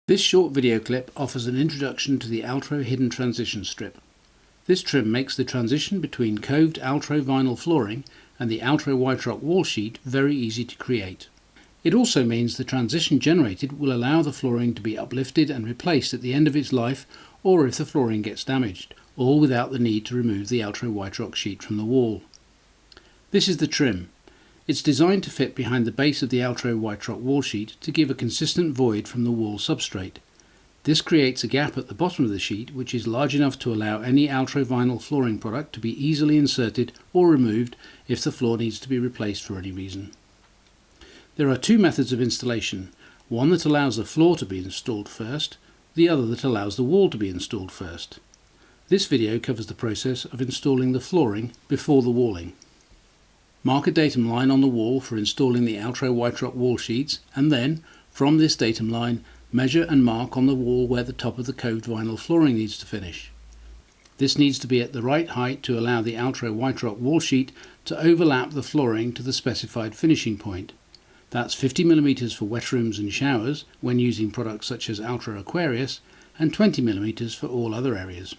This short video clip offers an introduction to the Altro hidden transition strip. This trim makes the transition between coved Altro vinyl flooring and the Altro Whiterock wall sheet very easy to create. It also means the transition generated will allow the flooring to be uplifted and replaced at the end of its life, or if the flooring gets damaged, all without the need to remove the Altro Whiterock sheet from the wall. This is the trim. It's designed to fit behind the base of the Altro Whiterock wall sheet to give a consistent void from the wall substrate. This creates a gap at the bottom of the sheet which is large enough to allow any Altro vinyl flooring product to be easily inserted or removed if the floor needs to be replaced for any reason. There are two methods of installation, one that allows the floor to be installed first, the other that allows the wall to be installed first. This video covers the process of installing the flooring before the walling. Mark a datum line on the wall for installing the Altro Whiterock wall sheets, and then, from this datum line, measure and mark on the wall where the top of the coved vinyl flooring needs to finish. This needs to be at the right height to allow the Altro Whiterock wall sheet to overlap the flooring to the specified finishing point. That's 50mm for wet rooms and showers when using products such as Altro Aquarius, and 20mm for all other areas.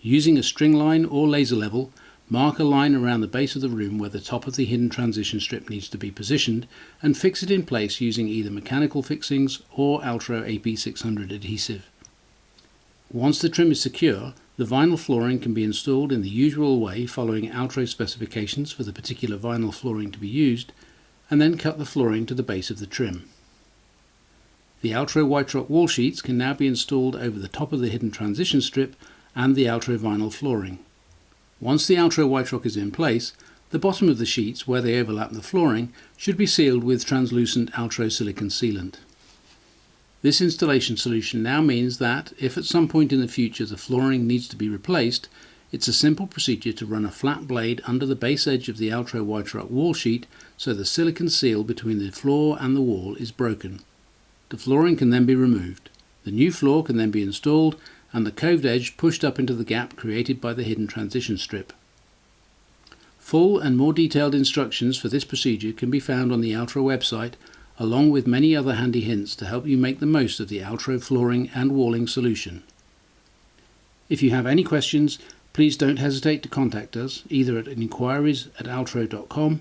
Using a string line or laser level, mark a line around the base of the room where the top of the hidden transition strip needs to be positioned and fix it in place using either mechanical fixings or Altro AP600 adhesive. Once the trim is secure, the vinyl flooring can be installed in the usual way following Altro specifications for the particular vinyl flooring to be used, and then cut the flooring to the base of the trim. The Altro Whiterock wall sheets can now be installed over the top of the hidden transition strip and the Altro vinyl flooring. Once the Altro Whiterock is in place, the bottom of the sheets where they overlap the flooring should be sealed with translucent Altro silicone sealant. This installation solution now means that, if at some point in the future the flooring needs to be replaced, it's a simple procedure to run a flat blade under the base edge of the Altro Whiterock wall sheet so the silicone seal between the floor and the wall is broken. The flooring can then be removed. The new floor can then be installed and the coved edge pushed up into the gap created by the hidden transition strip. Full and more detailed instructions for this procedure can be found on the Altro website, along with many other handy hints to help you make the most of the Altro flooring and walling solution. If you have any questions, please don't hesitate to contact us either at inquiries@altro.com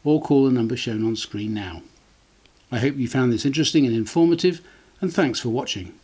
or call the number shown on screen now. I hope you found this interesting and informative, and thanks for watching.